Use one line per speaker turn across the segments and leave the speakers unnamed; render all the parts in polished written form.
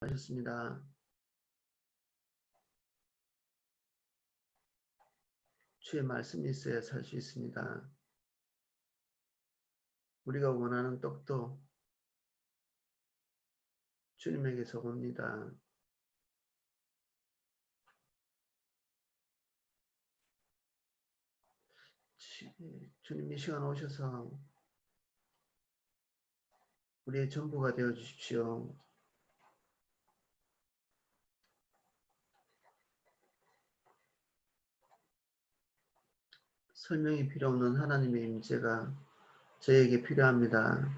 하셨습니다. 주의 말씀이 있어야 살 수 있습니다. 우리가 원하는 떡도 주님에게서 옵니다. 주님 이 시간 오셔서 우리의 전부가 되어 주십시오. 설명이 필요 없는 하나님의 임재가 저에게 필요합니다.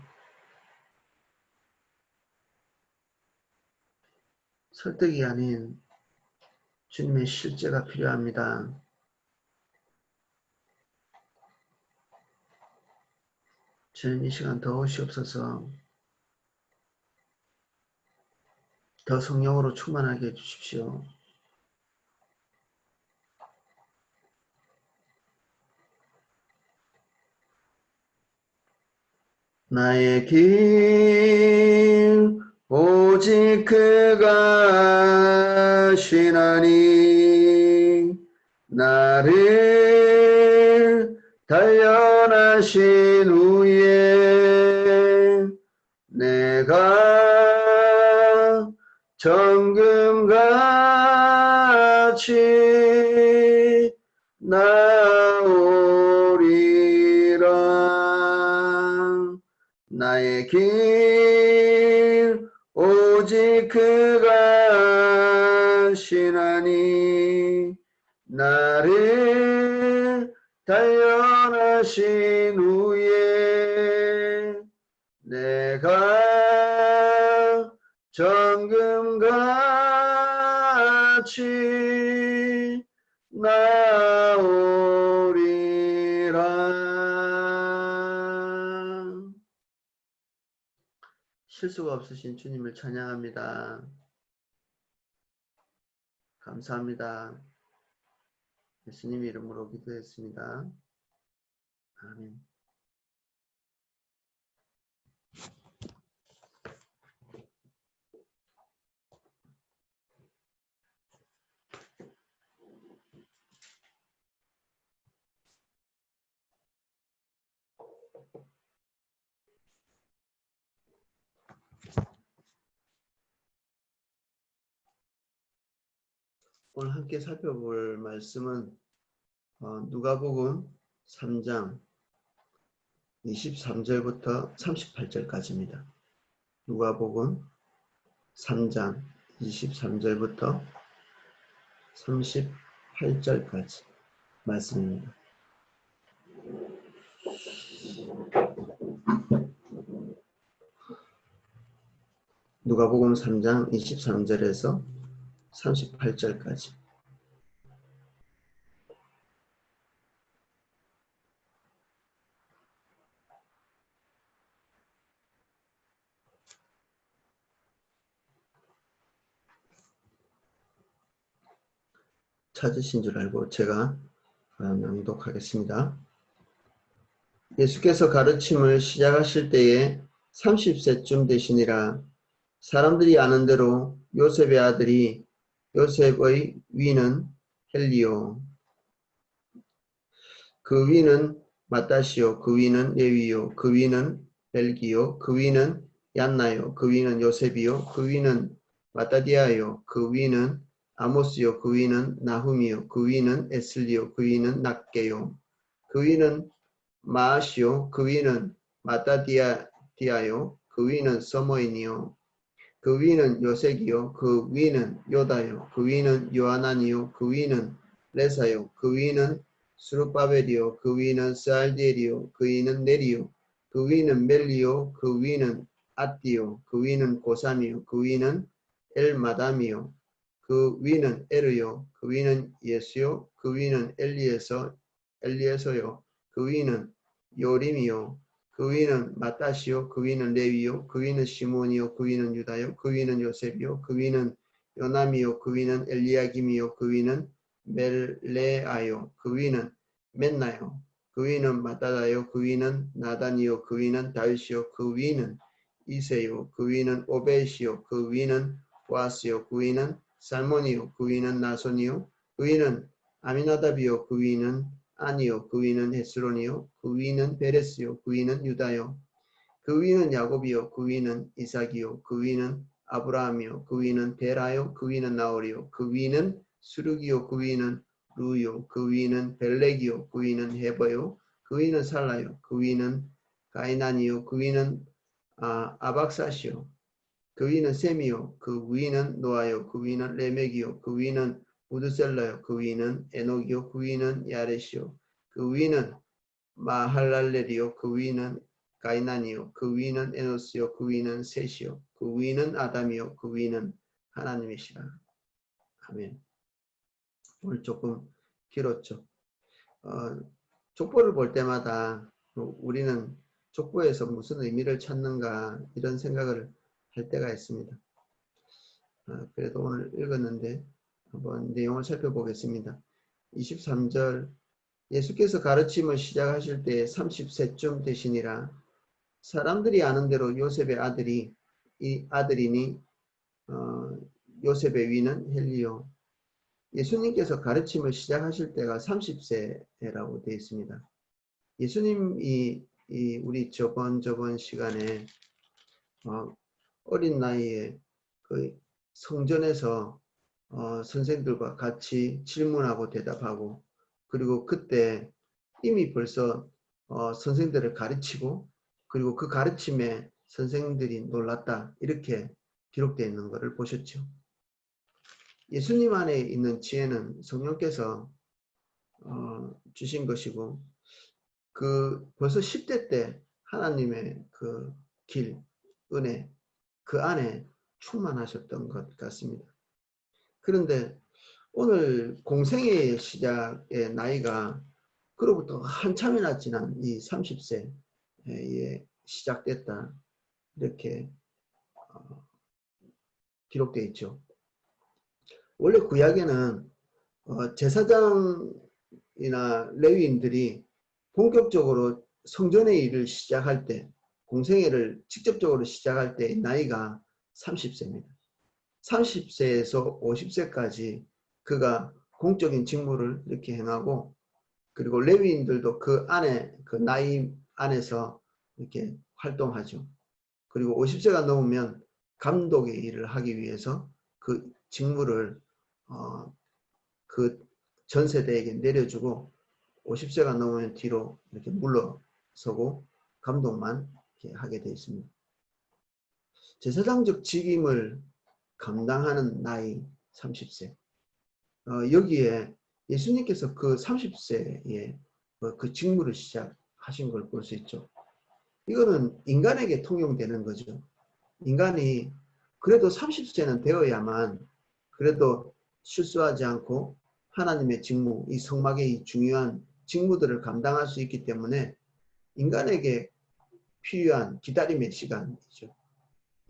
설득이 아닌 주님의 실제가 필요합니다. 저는 이 시간 더 오시옵소서. 더 성령으로 충만하게 해주십시오. 나의 길 오직 그가 시나니 나를 단련하신 후에 내가 정금같이 나오리라. 나의 길 오직 그가 시나니 나를 단련하신 후에 내가 정금같이 나오리라. 실수가 없으신 주님을 찬양합니다. 감사합니다. 예수님 이름으로 기도했습니다. 아멘. 오늘 함께 살펴볼 말씀은 누가복음 3장 23절부터 38절까지입니다. 누가복음 3장 23절부터 38절까지 말씀입니다. 누가복음 3장 23절에서 38절까지. 찾으신 줄 알고 제가 낭독하겠습니다. 예수께서 가르침을 시작하실 때에 30세쯤 되시니라. 사람들이 아는 대로 요셉의 아들이 요셉의 위는 헬리오, 그 위는 마따시오, 그 위는 레위요, 그 위는 벨기요, 그 위는 얀나요, 그 위는 요셉이요, 그 위는 마따디아요, 그 위는 아모스요, 그 위는 나훔이요, 그 위는 에슬리요, 그 위는 낫게요, 그 위는 마아시요, 그 위는 마따디아요, 그 위는 서모인이요, 그 위는 요색이요, 그 위는 요다요, 그 위는 요하나니요, 그 위는 레사요, 그 위는 스룹바벨이요, 그 위는 스알디엘이요, 그 위는 네리요, 그 위는 멜리요, 그 위는 아띠요, 그 위는 고삼이요, 그 위는 엘마담이요, 그 위는 에르요, 그 위는 예수요, 그 위는 엘리에서요, 그 위는 요림이요, 그 위는 마따시요, 그 위는 레위요, 그 위는 시몬이요, 그 위는 유다요, 그 위는 요셉이요, 그 위는 요남이요, 그 위는 엘리야김이요, 그 위는 멜레아요, 그 위는 맨나요, 그 위는 마따다요, 그 위는 나단이요, 그 위는 다윗이요, 그 위는 이세요, 그 위는 오벳이요, 그 위는 보아스요 그 위는 살몬이요 그 위는 나손이요 그 위는 아미나답이요 그 위는 아니요 그 위는 헤스론이요 그 위는 베레스요 그 위는 유다요 그 위는 야곱이요 그 위는 이삭이요 그 위는 아브라함이요 그 위는 데라요 그 위는 나홀이요 그 위는 수르기요 그 위는 루요 그 위는 벨렉이요 그 위는 헤버요 그 위는 살라요 그 위는 가이난이요 그 위는 아박사시요 그 위는 셈이요 그 위는 노아요 그 위는 레멕이요 그 위는 우드셀라요 그 위는 에녹이요 그 위는 야렛이요 그 위는 마할랄렐이요 그 위는 가이난이요 그 위는 에노스요 그 위는 셋이요 그 위는 아담이요 그 위는 하나님이시라. 아멘. 오늘 조금 길었죠. 족보를 볼 때마다 우리는 족보에서 무슨 의미를 찾는가 이런 생각을 할 때가 있습니다. 그래도 오늘 읽었는데 한번 내용을 살펴보겠습니다. 23절 예수께서 가르침을 시작하실 때 30세쯤 되시니라. 사람들이 아는 대로 요셉의 아들이 이 아들이니 요셉의 위는 헬리요. 예수님께서 가르침을 시작하실 때가 30세라고 되어 있습니다. 예수님이 우리 저번 시간에 어린 나이에 그 성전에서 선생들과 같이 질문하고 대답하고 그리고 그때 이미 벌써 선생들을 가르치고 그리고 그 가르침에 선생들이 놀랐다 이렇게 기록되어 있는 것을 보셨죠. 예수님 안에 있는 지혜는 성령께서 주신 것이고 그 벌써 10대 때 하나님의 그 길, 은혜 그 안에 충만하셨던 것 같습니다. 그런데 오늘 공생의 시작의 나이가 그로부터 한참이나 지난 이 30세에 시작됐다 이렇게 기록되어 있죠. 원래 구약에는 제사장이나 레위인들이 본격적으로 성전의 일을 시작할 때 공생애를 직접적으로 시작할 때 나이가 30세입니다. 30세에서 50세까지 그가 공적인 직무를 이렇게 행하고 그리고 레위인들도 그 안에 그 나이 안에서 이렇게 활동하죠. 그리고 50세가 넘으면 감독의 일을 하기 위해서 그 직무를 그 전 세대에게 내려주고 50세가 넘으면 뒤로 이렇게 물러서고 감독만 이렇게 하게 되어 있습니다. 제사장적 직임을 감당하는 나이 30세. 여기에 예수님께서 그 30세에 그 직무를 시작하신 걸 볼 수 있죠. 이거는 인간에게 통용되는 거죠. 인간이 그래도 30세는 되어야만 그래도 실수하지 않고 하나님의 직무, 이 성막의 이 중요한 직무들을 감당할 수 있기 때문에 인간에게 필요한 기다림의 시간이죠.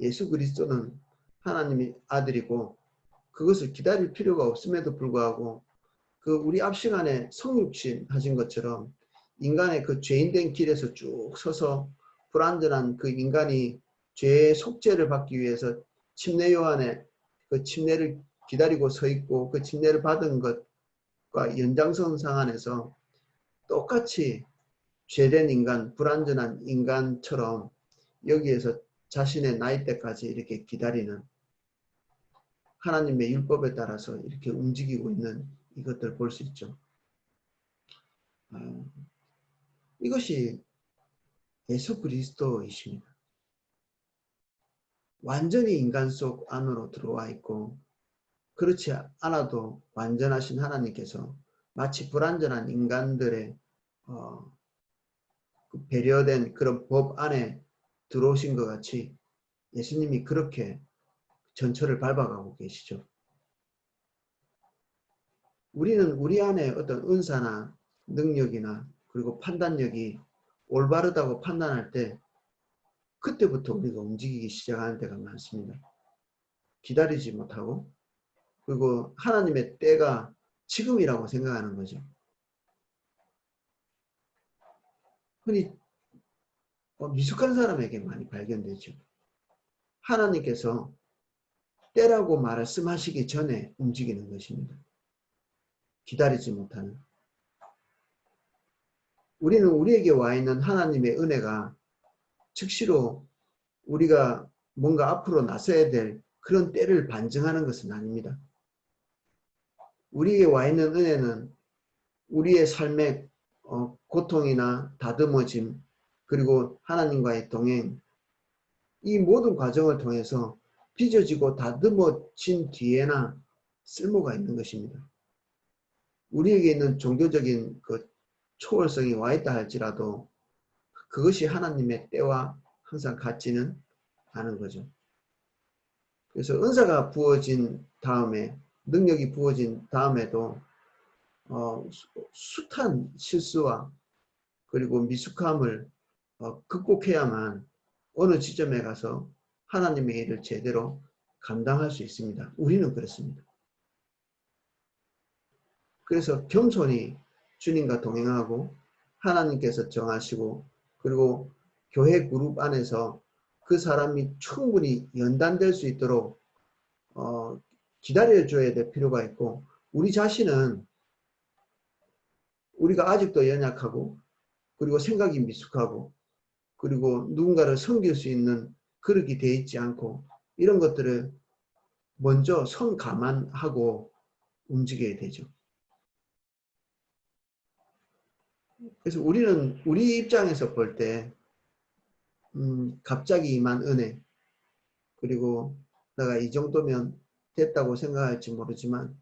예수 그리스도는 하나님의 아들이고 그것을 기다릴 필요가 없음에도 불구하고 그 우리 앞 시간에 성육신 하신 것처럼 인간의 그 죄인된 길에서 쭉 서서 불완전한 그 인간이 죄의 속죄를 받기 위해서 침례 요한의 그 침례를 기다리고 서 있고 그 침례를 받은 것과 연장선상 안에서 똑같이 죄된 인간, 불완전한 인간처럼 여기에서 자신의 나이대까지 이렇게 기다리는 하나님의 율법에 따라서 이렇게 움직이고 있는 이것들을 볼 수 있죠. 이것이 예수 그리스도이십니다. 완전히 인간 속 안으로 들어와 있고 그렇지 않아도 완전하신 하나님께서 마치 불완전한 인간들의 배려된 그런 법 안에 들어오신 것 같이 예수님이 그렇게 전철을 밟아가고 계시죠. 우리는 우리 안에 어떤 은사나 능력이나 그리고 판단력이 올바르다고 판단할 때 그때부터 우리가 움직이기 시작하는 때가 많습니다. 기다리지 못하고 그리고 하나님의 때가 지금이라고 생각하는 거죠. 흔히 미숙한 사람에게 많이 발견되죠. 하나님께서 때라고 말씀하시기 전에 움직이는 것입니다. 기다리지 못하는. 우리는 우리에게 와 있는 하나님의 은혜가 즉시로 우리가 뭔가 앞으로 나서야 될 그런 때를 반증하는 것은 아닙니다. 우리에게 와 있는 은혜는 우리의 삶의 고통이나 다듬어짐, 그리고 하나님과의 동행, 이 모든 과정을 통해서 빚어지고 다듬어진 뒤에나 쓸모가 있는 것입니다. 우리에게 있는 종교적인 그 초월성이 와 있다 할지라도 그것이 하나님의 때와 항상 같지는 않은 거죠. 그래서 은사가 부어진 다음에, 능력이 부어진 다음에도 숱한 실수와 그리고 미숙함을 극복해야만 어느 지점에 가서 하나님의 일을 제대로 감당할 수 있습니다. 우리는 그렇습니다. 그래서 겸손히 주님과 동행하고 하나님께서 정하시고 그리고 교회 그룹 안에서 그 사람이 충분히 연단될 수 있도록 기다려줘야 될 필요가 있고, 우리 자신은 우리가 아직도 연약하고 그리고 생각이 미숙하고 그리고 누군가를 섬길 수 있는 그릇이 되어 있지 않고 이런 것들을 먼저 선 감안하고 움직여야 되죠. 그래서 우리는 우리 입장에서 볼 때 갑자기 임한 은혜, 그리고 내가 이 정도면 됐다고 생각할지 모르지만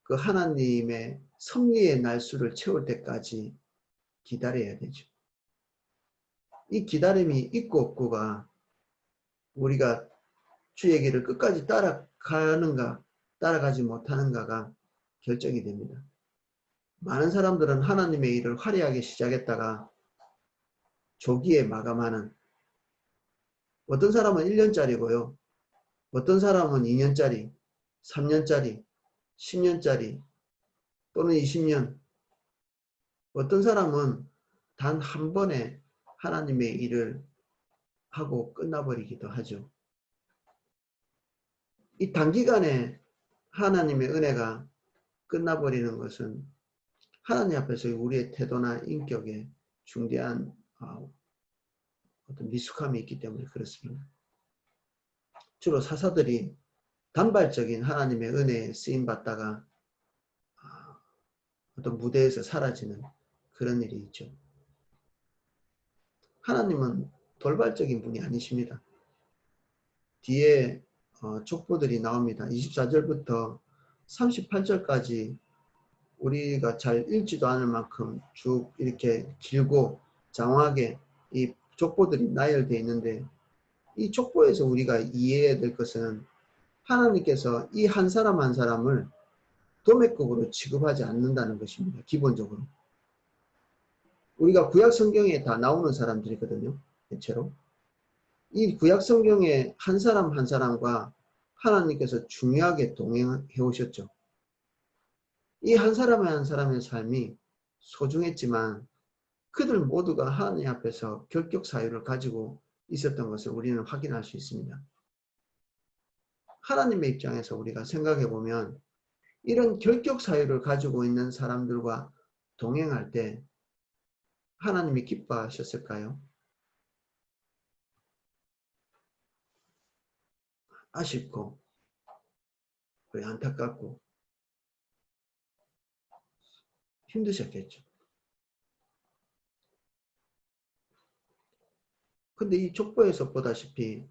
그 하나님의 섭리의 날수를 채울 때까지 기다려야 되죠. 이 기다림이 있고 없고가 우리가 주의 길을 끝까지 따라가는가 따라가지 못하는가가 결정이 됩니다. 많은 사람들은 하나님의 일을 화려하게 시작했다가 조기에 마감하는, 어떤 사람은 1년짜리고요. 어떤 사람은 2년짜리, 3년짜리, 10년짜리 또는 20년, 어떤 사람은 단 한 번에 하나님의 일을 하고 끝나버리기도 하죠. 이 단기간에 하나님의 은혜가 끝나버리는 것은 하나님 앞에서 우리의 태도나 인격에 중대한 어떤 미숙함이 있기 때문에 그렇습니다. 주로 사사들이 단발적인 하나님의 은혜에 쓰임받다가 어떤 무대에서 사라지는 그런 일이 있죠. 하나님은 돌발적인 분이 아니십니다. 뒤에 족보들이 나옵니다. 24절부터 38절까지 우리가 잘 읽지도 않을 만큼 쭉 이렇게 길고 장황하게 이 족보들이 나열되어 있는데, 이 족보에서 우리가 이해해야 될 것은 하나님께서 이 한 사람 한 사람을 도매급으로 취급하지 않는다는 것입니다. 기본적으로. 우리가 구약 성경에 다 나오는 사람들이거든요. 대체로. 이 구약 성경의 한 사람 한 사람과 하나님께서 중요하게 동행해 오셨죠. 이 한 사람 한 사람의 삶이 소중했지만 그들 모두가 하나님 앞에서 결격 사유를 가지고 있었던 것을 우리는 확인할 수 있습니다. 하나님의 입장에서 우리가 생각해 보면 이런 결격 사유를 가지고 있는 사람들과 동행할 때 하나님이 기뻐하셨을까요? 아쉽고 안타깝고 힘드셨겠죠. 근데 이 족보에서 보다시피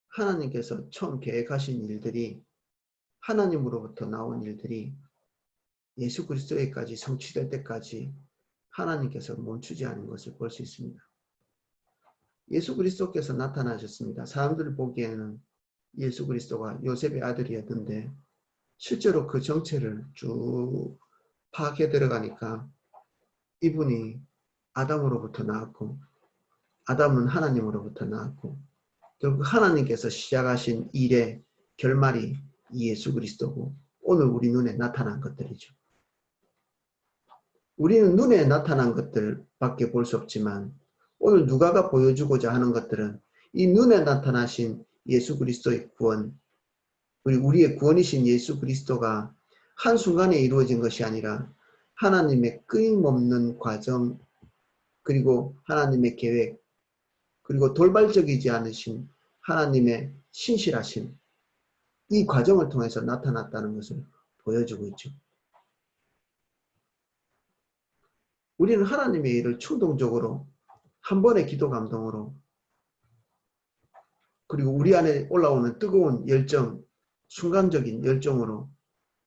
하나님께서 처음 계획하신 일들이, 하나님으로부터 나온 일들이 예수 그리스도에까지 성취될 때까지 하나님께서 멈추지 않은 것을 볼 수 있습니다. 예수 그리스도께서 나타나셨습니다. 사람들 보기에는 예수 그리스도가 요셉의 아들이었는데 실제로 그 정체를 쭉 파악해 들어가니까 이분이 아담으로부터 나왔고 아담은 하나님으로부터 나왔고 결국 하나님께서 시작하신 일의 결말이 예수 그리스도고 오늘 우리 눈에 나타난 것들이죠. 우리는 눈에 나타난 것들밖에 볼 수 없지만 오늘 누가가 보여주고자 하는 것들은 이 눈에 나타나신 예수 그리스도의 구원, 우리의 구원이신 예수 그리스도가 한순간에 이루어진 것이 아니라 하나님의 끊임없는 과정, 그리고 하나님의 계획, 그리고 돌발적이지 않으신 하나님의 신실하심, 이 과정을 통해서 나타났다는 것을 보여주고 있죠. 우리는 하나님의 일을 충동적으로 한 번의 기도 감동으로, 그리고 우리 안에 올라오는 뜨거운 열정, 순간적인 열정으로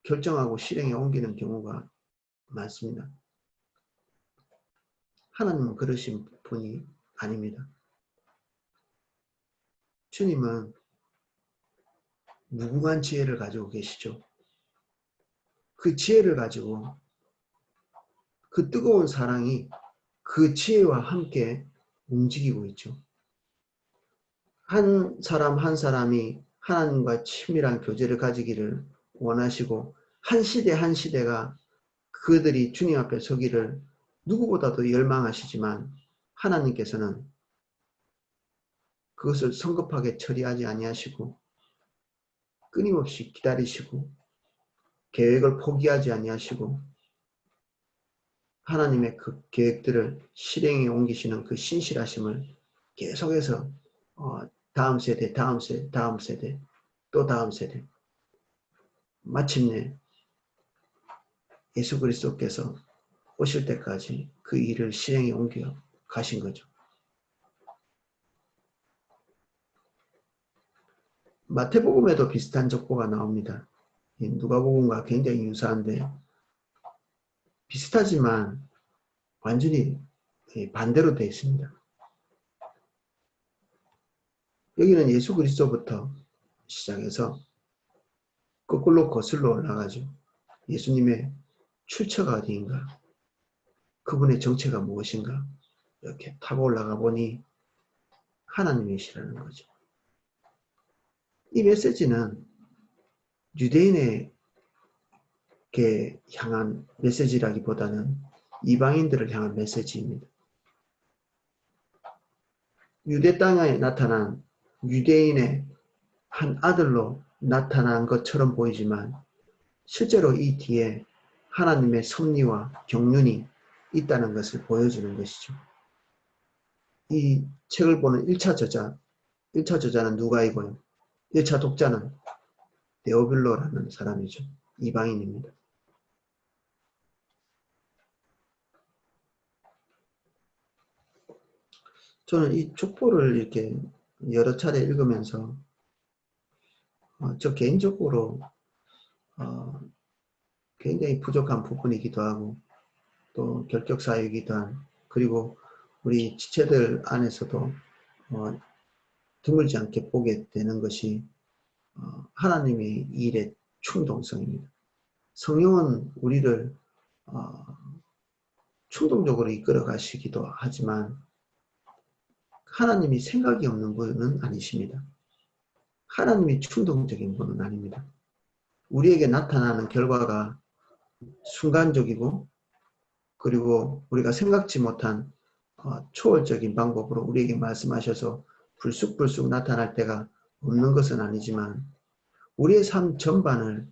결정하고 실행에 옮기는 경우가 많습니다. 하나님은 그러신 분이 아닙니다. 주님은 무궁한 지혜를 가지고 계시죠. 그 지혜를 가지고 그 뜨거운 사랑이 그 지혜와 함께 움직이고 있죠. 한 사람 한 사람이 하나님과 친밀한 교제를 가지기를 원하시고, 한 시대 한 시대가 그들이 주님 앞에 서기를 누구보다도 열망하시지만, 하나님께서는 그것을 성급하게 처리하지 아니하시고 끊임없이 기다리시고 계획을 포기하지 아니하시고 하나님의 그 계획들을 실행에 옮기시는 그 신실하심을 계속해서 다음 세대, 다음 세대, 다음 세대, 또 다음 세대, 마침내 예수 그리스도께서 오실 때까지 그 일을 실행에 옮겨 가신 거죠. 마태복음에도 비슷한 족보가 나옵니다. 누가복음과 굉장히 유사한데 비슷하지만 완전히 반대로 되어 있습니다. 여기는 예수 그리스도부터 시작해서 거꾸로 거슬러 올라가죠. 예수님의 출처가 어디인가? 그분의 정체가 무엇인가? 이렇게 타고 올라가 보니 하나님이시라는 거죠. 이 메시지는 유대인에게 향한 메시지라기보다는 이방인들을 향한 메시지입니다. 유대 땅에 나타난 유대인의 한 아들로 나타난 것처럼 보이지만 실제로 이 뒤에 하나님의 섭리와 경륜이 있다는 것을 보여주는 것이죠. 이 책을 보는 1차 저자는 누가이고요. 1차 독자는 데오빌로라는 사람이죠. 이방인입니다. 저는 이 족보를 이렇게 여러 차례 읽으면서 저 개인적으로 굉장히 부족한 부분이기도 하고 또 결격사유이기도 한, 그리고 우리 지체들 안에서도 드물지 않게 보게 되는 것이 하나님의 일의 충동성입니다. 성령은 우리를 충동적으로 이끌어 가시기도 하지만 하나님이 생각이 없는 분은 아니십니다. 하나님이 충동적인 분은 아닙니다. 우리에게 나타나는 결과가 순간적이고 그리고 우리가 생각지 못한 초월적인 방법으로 우리에게 말씀하셔서 불쑥불쑥 나타날 때가 없는 것은 아니지만 우리의 삶 전반을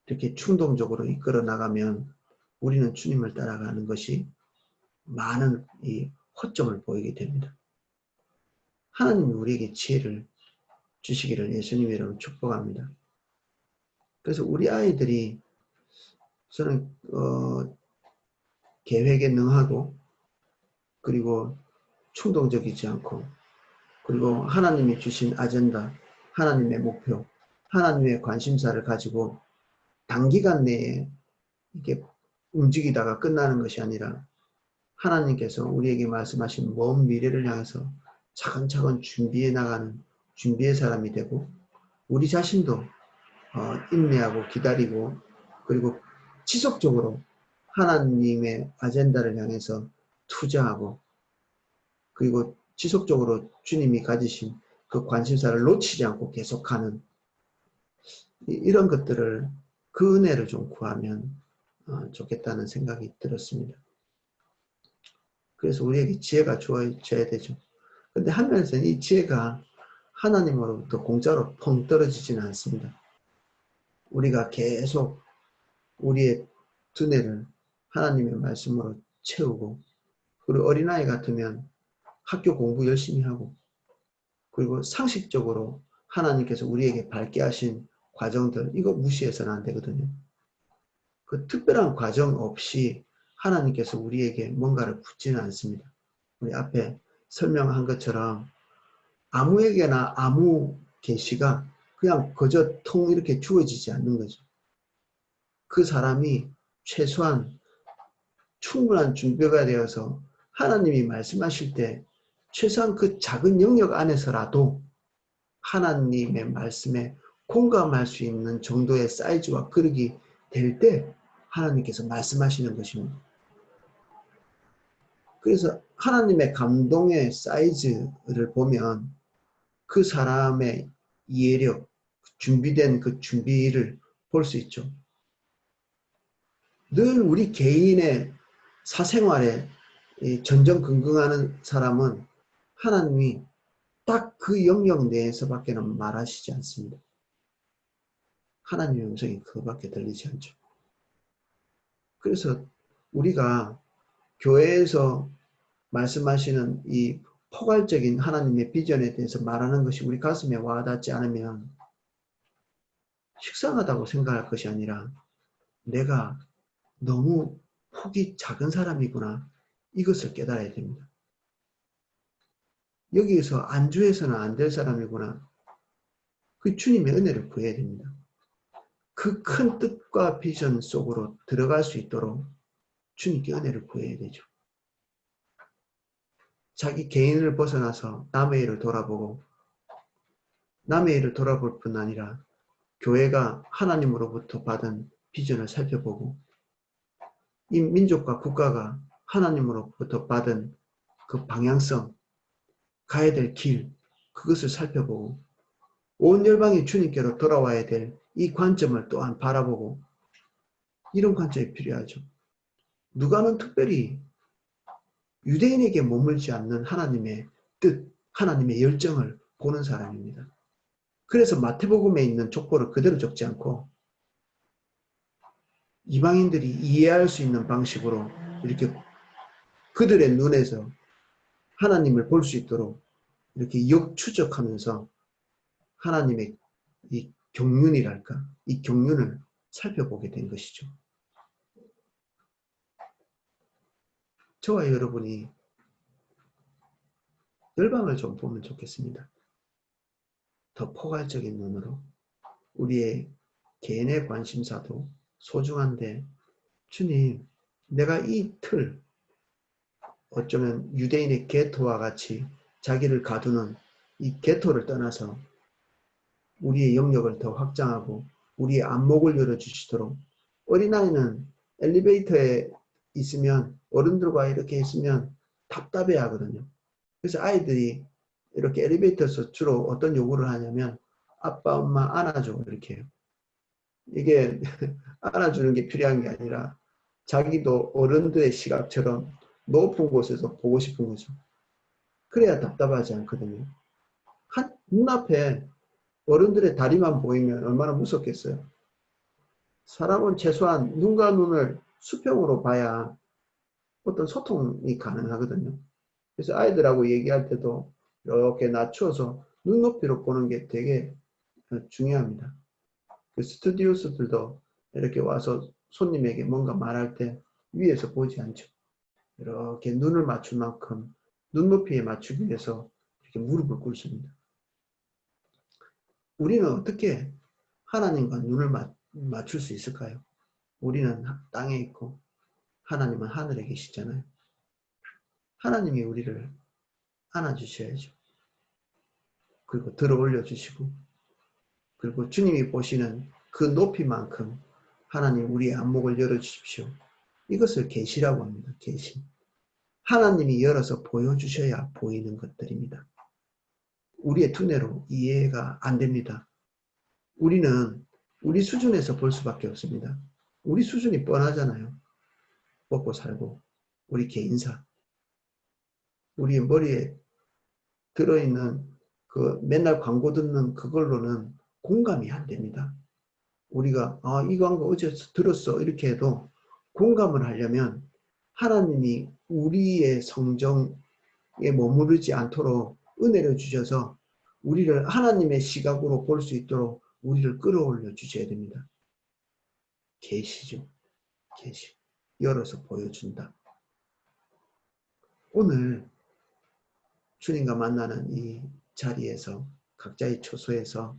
이렇게 충동적으로 이끌어 나가면 우리는 주님을 따라가는 것이 많은 이 허점을 보이게 됩니다. 하나님이 우리에게 지혜를 주시기를 예수님의 이름으로 축복합니다. 그래서 우리 아이들이 저는 계획에 능하고 그리고 충동적이지 않고 그리고 하나님이 주신 아젠다, 하나님의 목표, 하나님의 관심사를 가지고 단기간 내에 이렇게 움직이다가 끝나는 것이 아니라 하나님께서 우리에게 말씀하신 먼 미래를 향해서 차근차근 준비해 나가는 준비의 사람이 되고 우리 자신도 인내하고 기다리고 그리고 지속적으로 하나님의 아젠다를 향해서 투자하고 그리고 지속적으로 주님이 가지신 그 관심사를 놓치지 않고 계속하는 이런 것들을 그 은혜를 좀 구하면 좋겠다는 생각이 들었습니다. 그래서 우리에게 지혜가 주어져야 되죠. 근데 한면에서는 이 지혜가 하나님으로부터 공짜로 펑 떨어지지는 않습니다. 우리가 계속 우리의 두뇌를 하나님의 말씀으로 채우고, 그리고 어린아이 같으면 학교 공부 열심히 하고, 그리고 상식적으로 하나님께서 우리에게 밝게 하신 과정들, 이거 무시해서는 안 되거든요. 그 특별한 과정 없이 하나님께서 우리에게 뭔가를 붓지는 않습니다. 우리 앞에 설명한 것처럼 아무에게나 아무 계시가 그냥 그저 통 이렇게 주어지지 않는 거죠. 그 사람이 최소한 충분한 준비가 되어서 하나님이 말씀하실 때 최소한 그 작은 영역 안에서라도 하나님의 말씀에 공감할 수 있는 정도의 사이즈와 그릇이 될 때 하나님께서 말씀하시는 것입니다. 그래서 하나님의 감동의 사이즈를 보면 그 사람의 이해력, 준비된 그 준비를 볼 수 있죠. 늘 우리 개인의 사생활에 전전긍긍하는 사람은 하나님이 딱 그 영역 내에서밖에는 말하시지 않습니다. 하나님의 음성이 그거밖에 들리지 않죠. 그래서 우리가 교회에서 말씀하시는 이 포괄적인 하나님의 비전에 대해서 말하는 것이 우리 가슴에 와닿지 않으면 식상하다고 생각할 것이 아니라 내가 너무 폭이 작은 사람이구나, 이것을 깨달아야 됩니다. 여기에서 안주해서는 안 될 사람이구나, 그 주님의 은혜를 구해야 됩니다. 그 큰 뜻과 비전 속으로 들어갈 수 있도록 주님께 은혜를 구해야 되죠. 자기 개인을 벗어나서 남의 일을 돌아보고, 남의 일을 돌아볼 뿐 아니라 교회가 하나님으로부터 받은 비전을 살펴보고, 이 민족과 국가가 하나님으로부터 받은 그 방향성, 가야 될 길, 그것을 살펴보고, 온 열방이 주님께로 돌아와야 될 이 관점을 또한 바라보고, 이런 관점이 필요하죠. 누가는 특별히 유대인에게 머물지 않는 하나님의 뜻, 하나님의 열정을 보는 사람입니다. 그래서 마태복음에 있는 족보를 그대로 적지 않고 이방인들이 이해할 수 있는 방식으로 이렇게 그들의 눈에서 하나님을 볼 수 있도록 이렇게 역추적하면서 하나님의 이 경륜이랄까, 이 경륜을 살펴보게 된 것이죠. 저와 여러분이 열방을 좀 보면 좋겠습니다. 더 포괄적인 눈으로 우리의 개인의 관심사도 소중한데, 주님, 내가 이 틀, 어쩌면 유대인의 게토와 같이 자기를 가두는 이 게토를 떠나서 우리의 영역을 더 확장하고 우리의 안목을 열어주시도록, 어린아이는 엘리베이터에 있으면, 어른들과 이렇게 있으면 답답해 하거든요. 그래서 아이들이 이렇게 엘리베이터에서 주로 어떤 요구를 하냐면 아빠, 엄마 안아줘, 이렇게 해요. 이게 안아주는 게 필요한 게 아니라 자기도 어른들의 시각처럼 높은 곳에서 보고 싶은 거죠. 그래야 답답하지 않거든요. 한 눈앞에 어른들의 다리만 보이면 얼마나 무섭겠어요. 사람은 최소한 눈과 눈을 수평으로 봐야 어떤 소통이 가능하거든요. 그래서 아이들하고 얘기할 때도 이렇게 낮추어서 눈높이로 보는 게 되게 중요합니다. 그 스튜디오스들도 이렇게 와서 손님에게 뭔가 말할 때 위에서 보지 않죠. 이렇게 눈을 맞출 만큼 눈높이에 맞추기 위해서 이렇게 무릎을 꿇습니다. 우리는 어떻게 하나님과 눈을 맞출 수 있을까요? 우리는 땅에 있고 하나님은 하늘에 계시잖아요. 하나님이 우리를 안아주셔야죠. 그리고 들어 올려주시고, 그리고 주님이 보시는 그 높이만큼 하나님 우리의 안목을 열어주십시오. 이것을 계시라고 합니다. 계시. 하나님이 열어서 보여주셔야 보이는 것들입니다. 우리의 두뇌로 이해가 안 됩니다. 우리는 우리 수준에서 볼 수밖에 없습니다. 우리 수준이 뻔하잖아요. 먹고 살고, 우리 개인사, 우리 머리에 들어있는 그 맨날 광고 듣는 그걸로는 공감이 안 됩니다. 우리가 이 광고 어제 들었어 이렇게 해도 공감을 하려면 하나님이 우리의 성정에 머무르지 않도록 은혜를 주셔서 우리를 하나님의 시각으로 볼 수 있도록 우리를 끌어올려 주셔야 됩니다. 계시죠. 계시. 열어서 보여준다. 오늘 주님과 만나는 이 자리에서 각자의 처소에서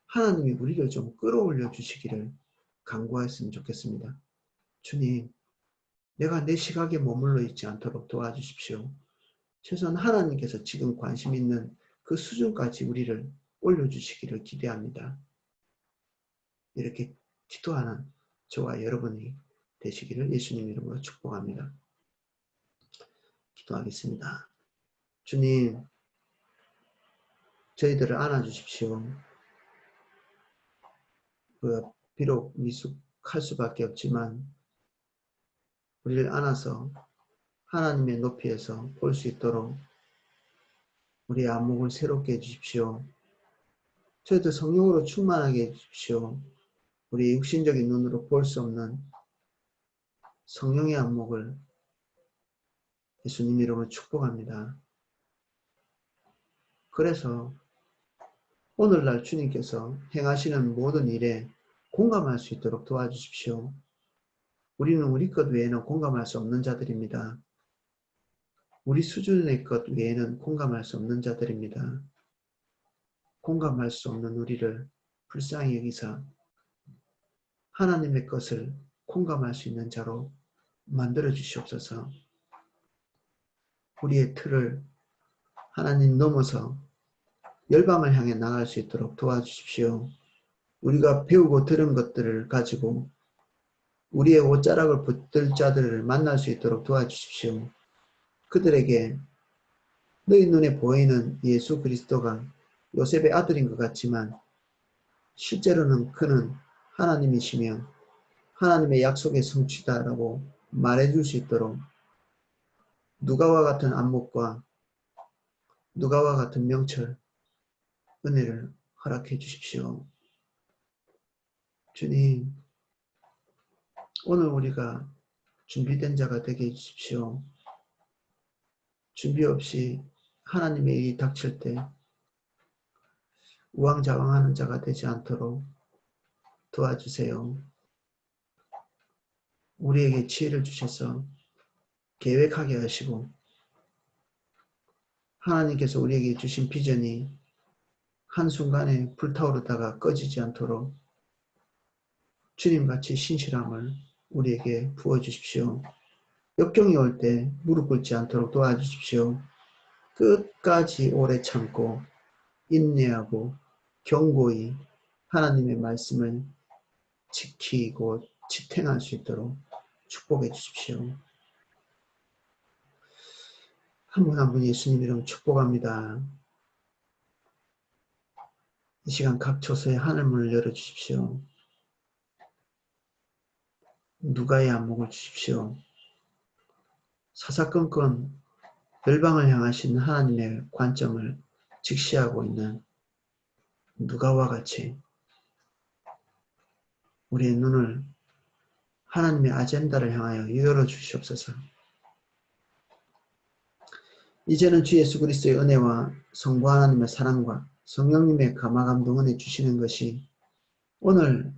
하나님이 우리를 좀 끌어올려 주시기를 간구하였으면 좋겠습니다. 주님, 내가 내 시각에 머물러 있지 않도록 도와주십시오. 최소한 하나님께서 지금 관심 있는 그 수준까지 우리를 올려주시기를 기대합니다. 이렇게 기도하는 저와 여러분이 되시기를 예수님 이름으로 축복합니다. 기도하겠습니다. 주님, 저희들을 안아주십시오. 비록 미숙할 수밖에 없지만 우리를 안아서 하나님의 높이에서 볼 수 있도록 우리의 안목을 새롭게 해주십시오. 저희들 성령으로 충만하게 해주십시오. 우리의 육신적인 눈으로 볼 수 없는 성령의 안목을 예수님 이름으로 축복합니다. 그래서 오늘날 주님께서 행하시는 모든 일에 공감할 수 있도록 도와주십시오. 우리는 우리 것 외에는 공감할 수 없는 자들입니다. 우리 수준의 것 외에는 공감할 수 없는 자들입니다. 공감할 수 없는 우리를 불쌍히 여기사 하나님의 것을 공감할 수 있는 자로 만들어 주시옵소서. 우리의 틀을 하나님 넘어서 열방을 향해 나갈 수 있도록 도와주십시오. 우리가 배우고 들은 것들을 가지고 우리의 옷자락을 붙들 자들을 만날 수 있도록 도와주십시오. 그들에게 너희 눈에 보이는 예수 그리스도가 요셉의 아들인 것 같지만 실제로는 그는 하나님이시며 하나님의 약속의 성취다라고 말해줄 수 있도록 누가와 같은 안목과 누가와 같은 명철, 은혜를 허락해 주십시오. 주님, 오늘 우리가 준비된 자가 되게 해주십시오. 준비 없이 하나님의 일이 닥칠 때 우왕좌왕하는 자가 되지 않도록 도와주세요. 우리에게 지혜를 주셔서 계획하게 하시고 하나님께서 우리에게 주신 비전이 한순간에 불타오르다가 꺼지지 않도록 주님같이 신실함을 우리에게 부어주십시오. 역경이 올 때 무릎 꿇지 않도록 도와주십시오. 끝까지 오래 참고 인내하고 견고히 하나님의 말씀을 지키고 지탱할 수 있도록 축복해 주십시오. 한 분 한 분 예수님 이름 축복합니다. 이 시간 각 처소에 하늘문을 열어주십시오. 누가의 안목을 주십시오. 사사건건 열방을 향하신 하나님의 관점을 직시하고 있는 누가와 같이 우리의 눈을 하나님의 아젠다를 향하여 열어주시옵소서. 이제는 주 예수 그리스도의 은혜와 성부 하나님의 사랑과 성령님의 감화감동 은혜 주시는 것이 오늘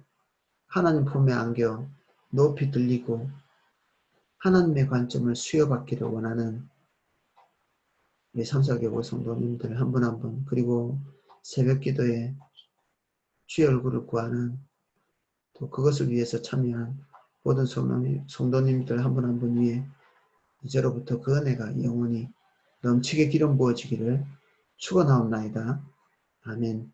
하나님 품에 안겨 높이 들리고 하나님의 관점을 수여받기를 원하는 우리 삼사교회 성도님들 한 분 한 분, 그리고 새벽 기도에 주의 얼굴을 구하는 또 그것을 위해서 참여한 모든 성도님들 한 분 한 분 위에 이제로부터 그 은혜가 영원히 넘치게 기름 부어지기를 축원하옵나이다. 아멘.